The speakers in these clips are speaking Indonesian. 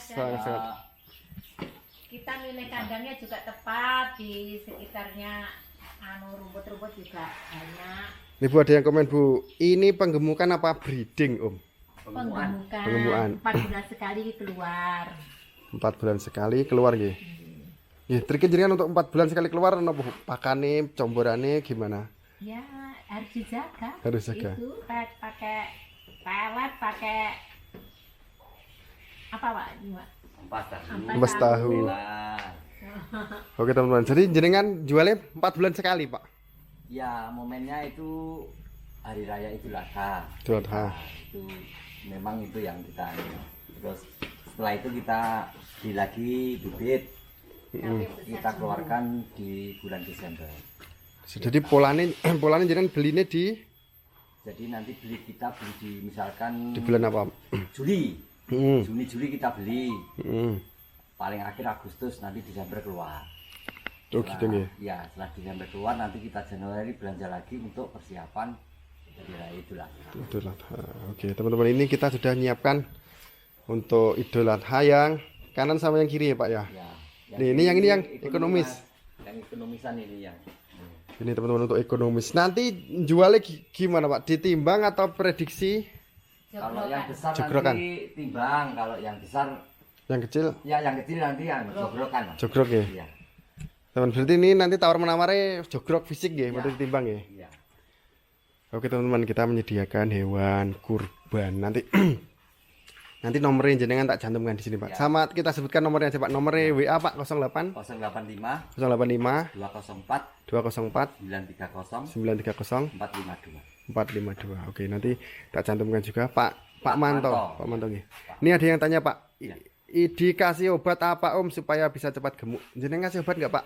sangat. Kita milih kandangnya juga tepat, di sekitarnya rumput-rumput juga banyak. Ini Bu ada yang komen Bu, ini penggemukan apa breeding Om? Penggemukan 4 bulan sekali keluar. 4 bulan sekali keluar nggih. Nggih, triknya jenengan untuk 4 bulan sekali keluar napa Bu? Pakane, comborane gimana? Ya harus dijaga. Harus jaga. Itu pakai pelet, pakai apa Pak? Ampas tahu. Oke teman-teman, jadi jenengan jualnya 4 bulan sekali Pak? Ya momennya itu hari raya Idul Adha. Idul Adha. Itu memang itu yang kita terus setelah itu kita beli lagi bibit kita keluarkan di bulan Desember. Jadi polanya jenengan belinya di Jadi nanti kita beli di misalkan di bulan apa? Juli. Juli kita beli. Paling akhir Agustus, nanti Desember keluar. Oh gitu nggih. Ya, setelah Desember keluar nanti kita Januari belanja lagi untuk persiapan hari raya Idul Adha. Idul Adha. Oke, teman-teman, ini kita sudah menyiapkan untuk Idul Adha yang kanan sama yang kiri ya, Pak ya. Ya. Ini yang ekonomis. Yang ekonomisan ini yang. Ini teman-teman untuk ekonomis. Nanti jualnya gimana, Pak? Ditimbang atau prediksi? Kalau yang besar Jogrokan. nanti timbang, kalau yang besar Yang kecil? ya yang kecil nanti yang jogrokan. Jogrok ya. Iya. Teman, berarti ini nanti tawar menawarnya jogrok fisik ya, berarti ditimbang ya. Iya. Oke teman-teman, kita menyediakan hewan kurban. Nanti nomornya jenengan tak cantumkan di sini Pak. Ya. Sama kita sebutkan nomornya aja Pak. Nomornya WA Pak 08 085 085 204 204 930 930 452. 452. Oke, nanti tak cantumkan juga Pak Manto. Manto. Pak Manto nggih. Ini ada yang tanya Pak. Ya. Dikasih obat apa Om supaya bisa cepat gemuk? Jenengan kasih obat nggak Pak?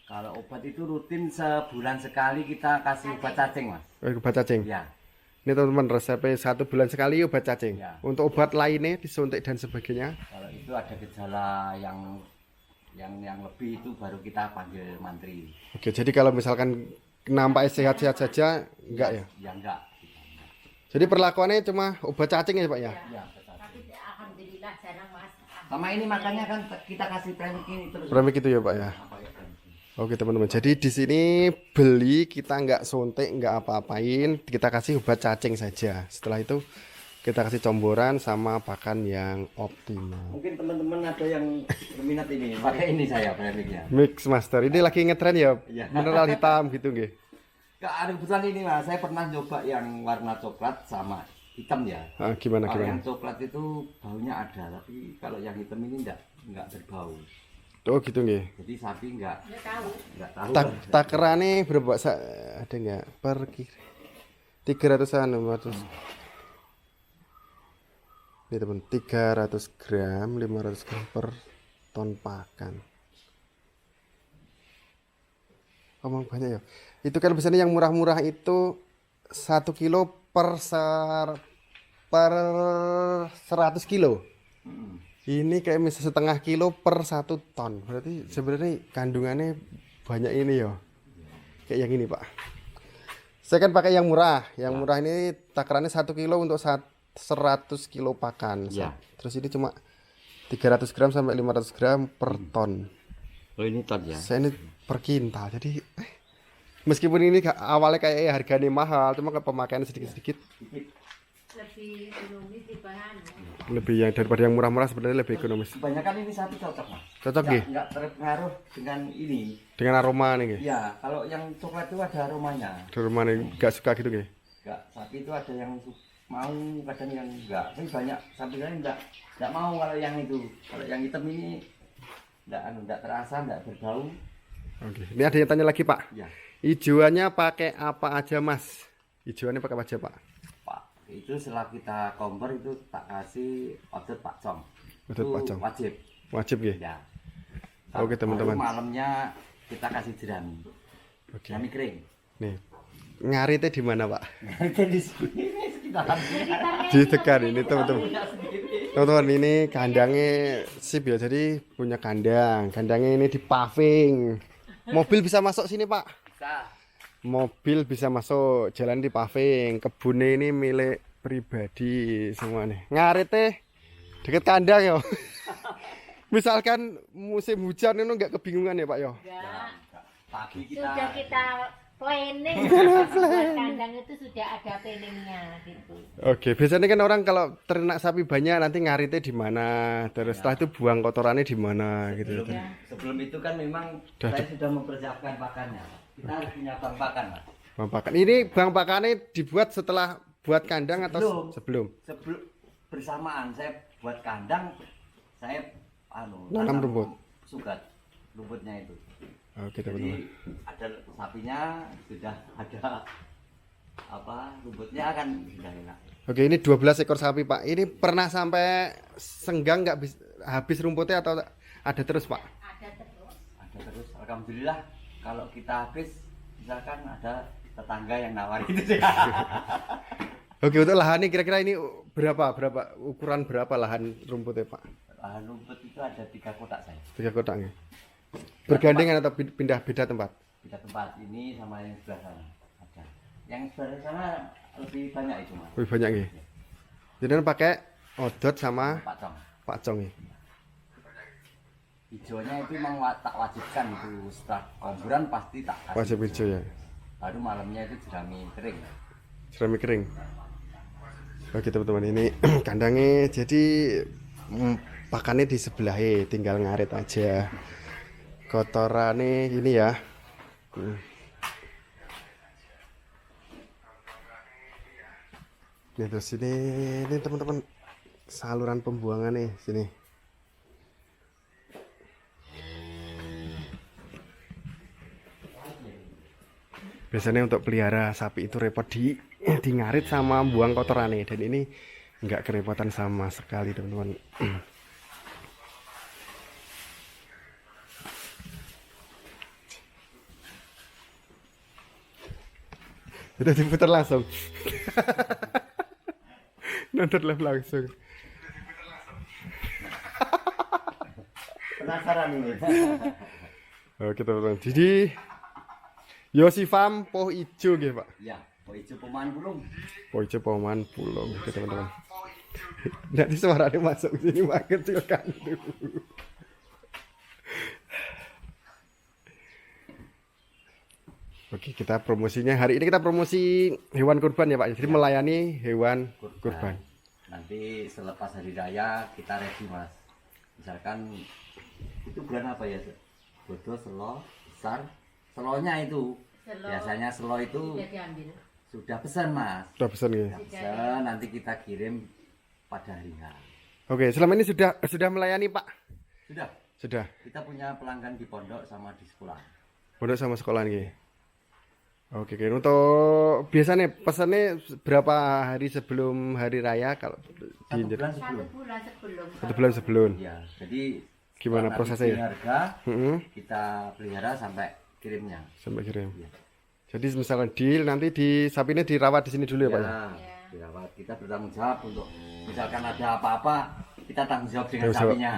Kalau obat itu rutin sebulan sekali kita kasih obat cacing, Mas. Obat cacing. Ya. Ini teman-teman resepnya 1 bulan sekali obat cacing. Ya. Untuk obat lainnya disuntik dan sebagainya. Kalau itu ada gejala yang lebih itu baru kita panggil mantri. Oke, jadi kalau misalkan nampaknya sehat-sehat saja enggak ya? Ya enggak. Jadi perlakuannya cuma obat cacing ya Pak ya? Ya, Tapi alhamdulillah jarang Mas. sama ini makanya kan kita kasih premik ini terus. Premik itu ya Pak ya? Pakai premik. Oke teman-teman, jadi di sini beli kita nggak suntik, nggak apa-apain, kita kasih obat cacing saja. Setelah itu kita kasih comboran sama pakan yang optimal. Mungkin teman-teman ada yang berminat ini, pakai ini saya premiknya. Mix Master, ini lagi ngetren ya, Iya. mineral hitam gitu nggih. Ada kebetulan ini Mas, saya pernah coba yang warna coklat sama hitam ya. Gimana Kalau gimana? yang coklat itu baunya ada, tapi kalau yang hitam ini enggak berbau. Oh gitu nggih. Jadi sapi enggak tahu. Takerannya berapa Pak? Ada nggak per 300-an 500. Ini teman 300 gram 500 gram per ton pakan. Ngomong banyak ya. Itu kan biasanya yang murah-murah itu 1 kilo per 100 kilo. Ini kayak misalnya setengah kilo per 1 ton. Berarti sebenarnya kandungannya banyak ini ya. Kayak yang ini Pak. Saya kan pakai yang murah. Yang murah ini takarannya 1 kilo untuk 100 kilo pakan. Ya. Terus ini cuma 300 gram sampai 500 gram per ton. Oh ini ton ya. Saya ini per kintal. Jadi meskipun ini awalnya kayak harganya mahal, cuma pemakaiannya sedikit-sedikit. Lebih ekonomis dibanding. Lebih yang daripada yang murah-murah sebenarnya lebih ekonomis. Kebanyakan ini sapi cocok Mas. Cocok nggih? Enggak terpengaruh dengan ini. Dengan aroma nih nggih. Ya, kalau yang coklat itu ada aromanya. Di rumah nih nggak suka gitu nggih. Enggak, sapi itu ada yang mau, kadang yang enggak. Tapi banyak sapi lain enggak mau kalau yang itu. Kalau yang hitam ini enggak terasa, enggak berbau. Oke. Ini ada yang tanya lagi Pak. Ya. Hijauannya pakai apa aja Mas? Hijauannya pakai apa aja Pak? Pak, itu setelah kita kompor itu tak kasih odet pacong. Odet Itu pacong. wajib. Wajib ya? Ya. Oke, teman-teman. Baru malamnya kita kasih jerami. Oke. Jerami kering. Nih. Ngaritnya di mana Pak? Itu di sini sekitaran sini. Di Tegar ini teman-teman. Punya sendiri. Teman-teman ini kandangnya sip ya. Jadi punya kandang. Kandangnya ini di paving. Mobil bisa masuk sini Pak. Bisa. Mobil bisa masuk, jalan di paving. Kebunnya ini milik pribadi semua nih. Ngaritnya deket kandang ya. misalkan musim hujan itu nggak kebingungan ya Pak yo? Enggak. Pagi Sudah kita kita planning. Buat kandang itu sudah ada planningnya gitu. Oke, biasanya kan orang kalau ternak sapi banyak nanti ngaritnya di mana, terus setelah itu buang kotorannya di mana gitu. sebelum itu kan memang Udah saya sudah mempersiapkan pakannya. Kita harus punya bank pakan, Mas. Bang pakan. Ini bang pakannya dibuat setelah buat kandang atau sebelum? Sebelum bersamaan saya buat kandang, saya Nanam rumput. Sugat rumputnya itu. Oke, Jadi teman-teman. ada sapinya, sudah ada rumputnya kan sudah enak. Oke, ini 12 ekor sapi Pak. Ini pernah sampai senggang nggak habis rumputnya atau ada terus Pak? Ada terus. Ada terus, alhamdulillah. Kalau kita habis, misalkan ada tetangga yang nawarin itu. Oke, untuk lahan ini kira-kira ini berapa ukuran berapa lahan rumputnya Pak? Lahan rumput itu ada 3 kotak saya. 3 kotaknya. Bergandengan atau pindah beda tempat? Beda tempat, ini sama yang sebelah sana ada. Yang sebelah sana lebih banyak itu, Mas. Lebih banyak nih. Jadi pakai odot sama Pak Cong. Pak Cong nih. Hijaunya itu memang tak wajibkan itu, setelah komburan pasti tak kasih. Wajib hijau ya. Baru malamnya itu jerami kering. Jerami kering. Oke teman-teman, ini kandangnya jadi pakannya di sebelahnya, tinggal ngarit aja. Kotorannya ini ya. Nih terus ini teman-teman saluran pembuangan nih sini. Biasanya untuk pelihara sapi itu repot di ngarit sama buang kotorannya, dan ini nggak kerepotan sama sekali teman-teman. Udah diputar langsung. Nonton live langsung. Penasaran ini. Oke teman-teman. Jadi Yosi Farm Poh Ijo nggih, Pak. Ya, hijau pemain bulung. Poh Ijo Poman Pulung, oke teman-teman. Nanti suaranya masuk sini makin silakan dulu. Oke, kita promosinya hari ini kita promosi hewan kurban ya Pak. Jadi melayani hewan kurban. Nanti selepas hari raya kita ready, Mas. Misalkan itu bulan apa ya? Bodo, selo, besar. Selonya itu Selo. biasanya selo itu Sudah diambil. sudah pesan, Mas. Sudah pesan ya. Sudah pesan, nanti kita kirim pada hari H. Oke, selama ini sudah melayani Pak. Sudah. Sudah. Kita punya pelanggan di pondok sama di sekolah. Pondok sama sekolah nih. Oke, untuk biasanya pesannya berapa hari sebelum hari raya kalau di 1 bulan sebelum. 1 bulan sebelum. 1 bulan sebelum. Ya, jadi Gimana setelah prosesnya? nanti harga Mm-mm, kita pelihara sampai kirimnya. sampai kirim. Iya. Jadi misalkan deal nanti di sapinya dirawat di sini dulu ya Pak ya. Ya. Dirawat. Kita bertanggung jawab untuk misalkan ada apa-apa kita tanggung jawab dengan Tanggung jawab. sapinya.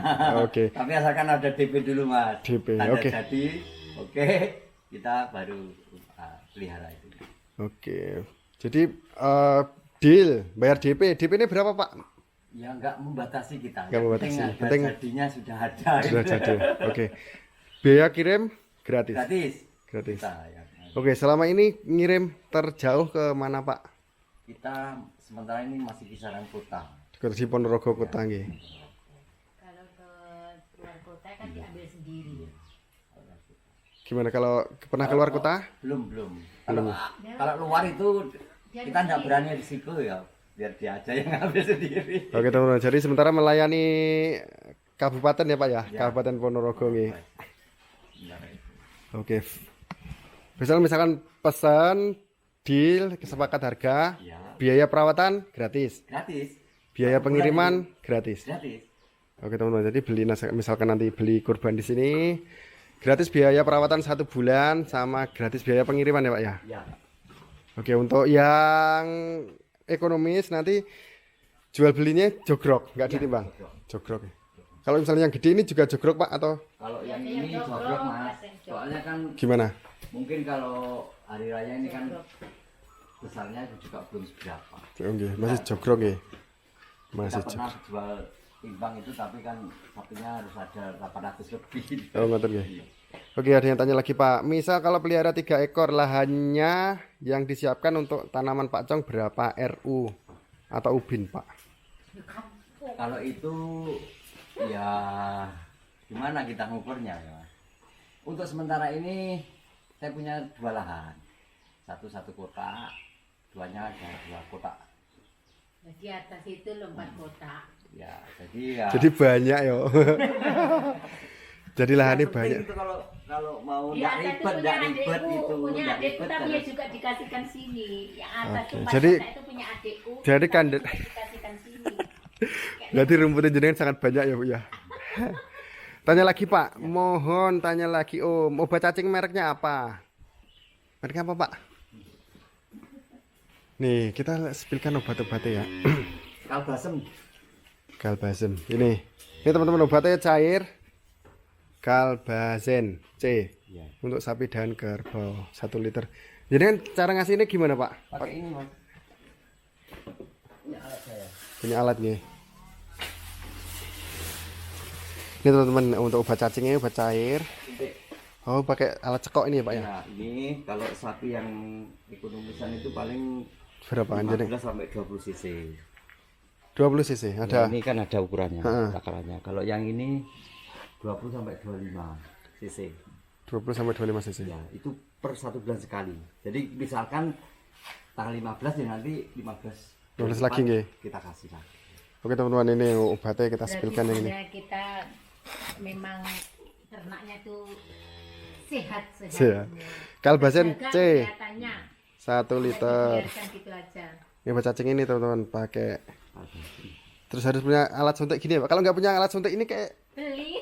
Oke. Tapi asalkan ada DP dulu, Mas. DP, Tanda oke. jadi, oke, kita baru pelihara itu. Oke. Jadi deal bayar DP. DP ini berapa Pak? Ya nggak membatasi kita. Nggak membatasi. Harga Penting- jadinya sudah ada. Sudah jadi. Oke. Biaya kirim gratis. Gratis. Gratis. Kita, ya. Oke, selama ini ngirim terjauh ke mana Pak? Kita sementara ini masih kisaran kota. Ke di Ponorogo kota nggih. Kalau ke luar kota kan diambil sendiri. Gimana kalau pernah keluar kota? Belum. Kalau luar itu kita nggak berani risiko ya. Biar dia aja yang ngambil sendiri. Oke teman-teman, jadi sementara melayani kabupaten ya Pak ya, Ya. Kabupaten Ponorogo nih. Benar. Oke. Misalkan pesan deal kesepakat harga, Ya. biaya perawatan gratis, Gratis. biaya pengiriman gratis. Gratis. Oke teman-teman, jadi misalkan nanti beli kurban di sini gratis biaya perawatan 1 bulan sama gratis biaya pengiriman ya Pak ya. Ya. Oke, untuk yang ekonomis nanti jual belinya jogrok, nggak ditimbang. Jogrok. Ya. Kalau misalnya yang gede ini juga jogrok Pak atau Kalau yang Biasanya ini jogrok, jogrok, Mas. biasanya jogrok. Soalnya kan gimana? mungkin kalau hari raya ini kan besarnya juga belum seberapa. Oke, masih jogrok ya. Kita Masih pernah jogrok. jual timbang itu, tapi kan sapinya harus ada 800 lebih. Oh, ngoten nggih. Oke, ada yang tanya lagi Pak. Misal kalau pelihara 3 ekor, lahannya yang disiapkan untuk tanaman pakcong berapa RU atau ubin Pak? Kalau itu ya gimana kita ngukurnya ya. Untuk sementara ini saya punya 2 lahan. Satu kotak, duanya ada 2 kotak. Di atas itu lompat kotak. Ya, jadi ya. Jadi banyak yo. Jadi lahannya yang penting banyak. itu kalau mau Di nggak atas itu ribet, punya nggak ribet adikku, itu, punya nggak adikku, ribet. tapi ya juga dikasihkan sini. Yang atas Oke, tuh pas jadi- kotak itu punya adikku. jadi tapi kan- juga dikasihkan sini. Berarti rumputnya jenengan sangat banyak ya Bu ya. Tanya lagi Pak, mohon tanya lagi Om, obat cacing mereknya apa? Mereknya apa Pak? Nih kita spillkan obat-obatnya ya. Kalbasem. Galbasem. Ini teman-teman obatnya cair. Galbazen C Ya. untuk sapi dan kerbau 1 liter. Jadi kan cara ngasih ini gimana Pak? Pakai ini mas. Ini alat saya. Punya alat nih. Ini teman-teman untuk obat cacingnya obat cair. Suntik. Oh pakai alat cekok ini ya Pak ya? Ya, ini kalau sapi yang ekonomisan itu paling Berapa anjir 15 sampai 20 cc. 20 cc Ya, ada. ini kan ada ukurannya, Heeh. takarannya. Kalau yang ini 20 sampai 25 cc. 20 sampai 25 cc. Ya, itu per 1 bulan sekali. Jadi misalkan tanggal 15 ya nanti 15. 15 lagi nggih. Kita kasih lagi. Oke teman-teman ini obatnya kita Berarti spillkan yang ini. sebenarnya kita memang ternaknya tuh sehat. Siap. Kalbasen Jaga C kesehatannya. 1 liter. Biarkan gitu aja. Ini obat cacing ini teman-teman pakai. Terus harus punya alat suntik gini ya Pak. Kalau nggak punya alat suntik ini kayak Beli.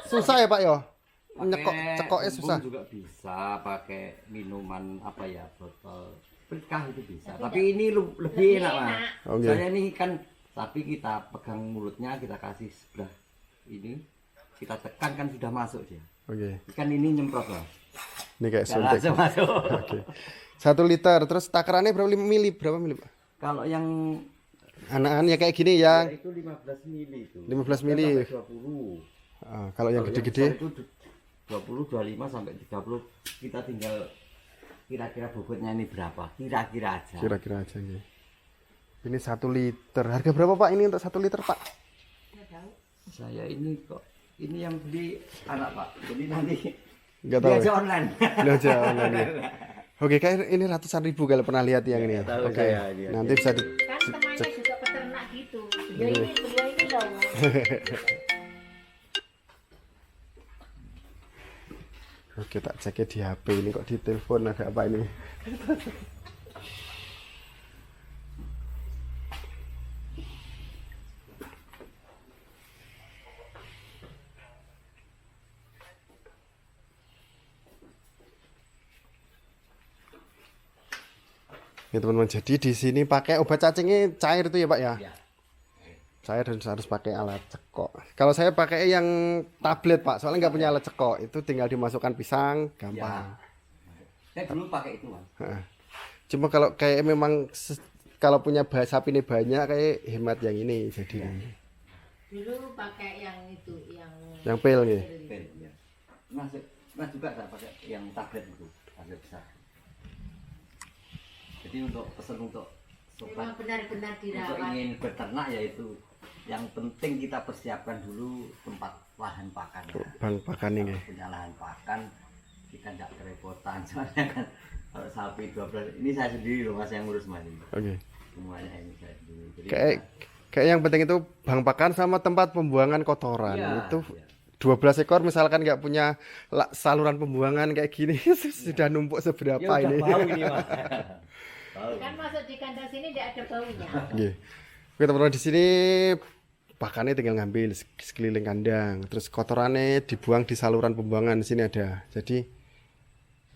susah ya Pak yo. Nyekok Pakai cekoknya bumbung susah. juga bisa, pakai minuman apa ya, botol berkah itu bisa. Tapi Tapi ini lebih lebih enak mas. enak. Oke. Saya ini kan sapi kita pegang mulutnya, kita kasih sebelah ini, kita tekan kan sudah masuk dia. Oke. Kan ini nyemprot mas. Ini kayak Nggak suntik. langsung masuk. Oke. 1 liter. Terus takarannya berapa mili? Berapa mili Pak? Kalau yang Anak-anak ya kayak gini yang itu 15 mili itu. 15 mili. Sampai 20. kalau yang Kalau gede-gede besar itu 20, 25 sampai 30. Kita tinggal kira-kira bobotnya ini berapa? Kira-kira aja. kira-kira aja nggih. Ini 1 liter. Harga berapa Pak ini untuk 1 liter Pak? Nggak tahu. Saya ini kok ini yang beli anak Pak. Jadi nanti Enggak dia tahu. aja online. Belanja online ya. Oke, kayak ini ratusan ribu kalau pernah lihat yang ini ya. tahu Oke. saya, dia. Nanti bisa di Kan temannya juga peternak gitu. Iya. Beliau ini loh. Oke, tak ceknya di HP ini kok di telepon ada apa ini? Ya teman-teman, jadi di sini pakai obat cacingnya cair itu ya Pak ya? Ya. Cair dan harus pakai alat cekok. Kalau saya pakai yang tablet Pak, soalnya nggak punya alat cekok. Itu tinggal dimasukkan pisang, gampang. Saya dulu pakai itu Mas. Heeh. Cuma kalau kayak memang kalau punya sapi ini banyak kayak hemat yang ini jadi Dulu pakai yang itu, yang pil nih. Pen, ya. Mas juga saya pakai yang tablet itu, tablet besar. Jadi untuk pesan untuk memang sobat benar-benar untuk dirawat. ingin beternak yaitu yang penting kita persiapkan dulu tempat lahan pakan. Bang pakan ini. Kalau punya lahan pakan kita tidak kerepotan soalnya kan kalau sapi 12 ini saya sendiri loh Mas yang ngurus Mas ini. Oke. Semuanya ini saya sendiri. Jadi Kayak yang penting itu bang pakan sama tempat pembuangan kotoran. Iya, Itu iya. 12 ekor misalkan nggak punya saluran pembuangan kayak gini sudah numpuk seberapa ya udah ini. bau ini Mas. Bau. Kan masuk di kandang sini tidak ada baunya. Oke. Oke teman-teman di sini pakannya tinggal ngambil sekeliling kandang, terus kotorannya dibuang di saluran pembuangan di sini ada. Jadi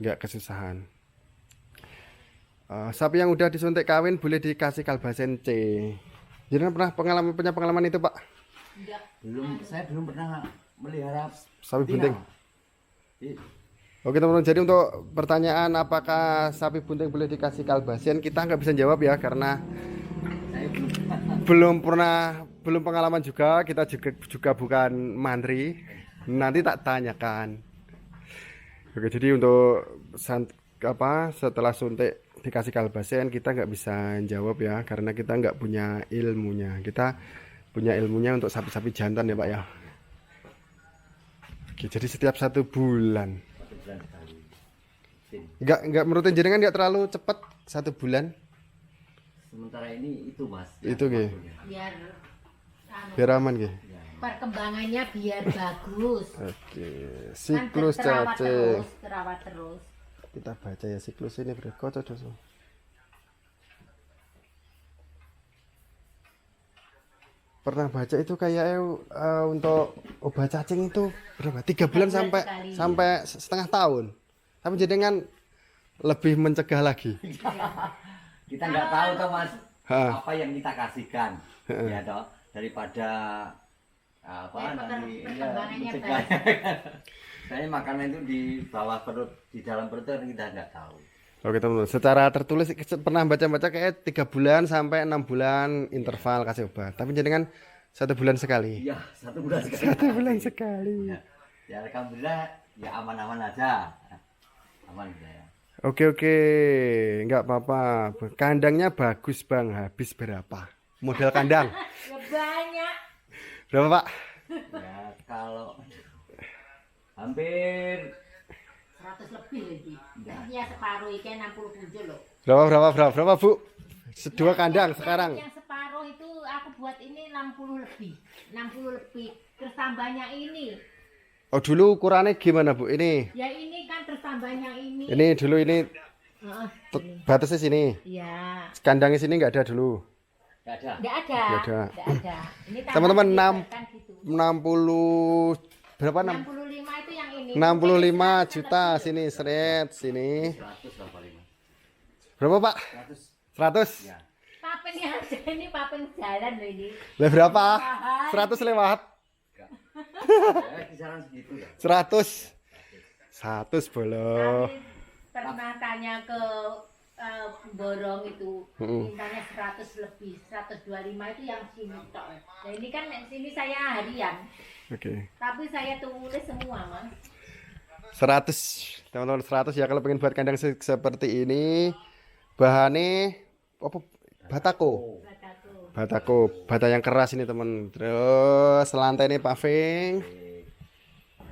nggak kesusahan. Sapi yang udah disuntik kawin boleh dikasih kalbasen C. Jadi punya pengalaman itu Pak? Enggak. Saya belum pernah melihara Sapi bunting. Iya. Oke teman-teman, jadi untuk pertanyaan apakah sapi bunting boleh dikasih kalbasen, kita nggak bisa jawab ya karena Saya belum belum pernah belum pengalaman juga, kita juga bukan mantri. Nanti tak tanyakan. Oke, jadi untuk setelah suntik dikasih kalbasen kita nggak bisa jawab ya, karena kita nggak punya ilmunya. Kita punya ilmunya untuk sapi-sapi jantan ya Pak ya. Oke, jadi setiap 1 bulan. 1 bulan sekali. Nggak menurut jenengan nggak terlalu cepat 1 bulan? Sementara ini itu mas. Itu nggih. Biar Biar aman nggih. perkembangannya biar bagus. Oke, Kan siklus terawat cacing. terus, terawat terus. Kita baca ya siklus ini berkocok doso. Pernah baca itu kayak untuk obat cacing itu berapa? 3 bulan bulan sampai sekali. sampai setengah tahun. Tapi jenengan lebih mencegah lagi. Kita nggak tahu toh mas Ha. apa yang kita kasihkan ya toh daripada apa Ya, nanti perkembangannya mencegah. Saya makanan itu di bawah perut, di dalam perut itu kita nggak tahu. Oke teman-teman, secara tertulis pernah baca-baca kayak 3 bulan sampai 6 bulan interval kasih obat. Tapi jenengan 1 bulan sekali. Iya 1 bulan sekali. 1 bulan sekali. Ya, ya alhamdulillah ya aman-aman aja, aman ya. Oke, nggak apa-apa. Kandangnya bagus bang. Habis berapa? Modal kandang Ya banyak. berapa Pak? Ya kalau hampir 100 lebih lagi. Ya separuh ikan 67 loh. Berapa Bu? Dua kandang sekarang. Yang separuh itu aku buat ini 60 lebih. 60 lebih. Terus tambahnya ini. Oh dulu ukurannya gimana Bu? Ini Ya ini kan terus tambahnya ini. dulu ini Heeh, batasnya sini. iya. Kandangnya sini nggak ada dulu. nggak ada. Enggak ada. Nggak ada. Nggak ada. Ini Teman-teman, tambah gitu. 60 berapa 65 itu yang ini. 65 juta sini seret sini. 100 lah paling. Berapa Pak? 100 100. ya. Papen yang ada ini papen jalan loh ini. Lah berapa? 100 lewat. Ya kisaran segitu ya. 100. 100 boleh. Kami pernah tanya ke Borong itu mintanya 100 lebih, 125 itu yang sini tok. Nah ini kan sini saya harian, Oke. tapi saya tulis semua mas. 100. Teman-teman 100 ya kalau pengen buat kandang seperti ini. Bahannya apa? Batako. Kataku. Batako, bata yang keras ini teman. Terus lantai ini paving.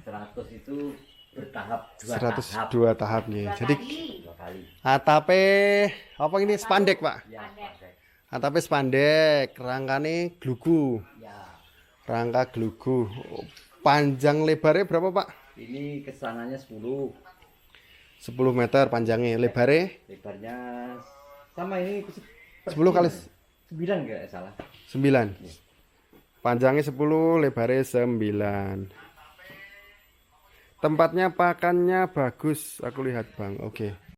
100 itu bertahap 102 tahap nih. Jadi dua kali. atapnya apa ini spandek Pak? Ya, Atapnya spandek, rangkanya glugu. ya. Rangka glugu. Panjang lebarnya berapa Pak? Ini kesananya 10, 10 meter panjangnya, lebarnya lebarnya sama ini 10 kali 9 enggak salah. 9. Panjangnya 10, lebarnya 9. Tempatnya pakannya bagus, aku lihat Bang. Oke.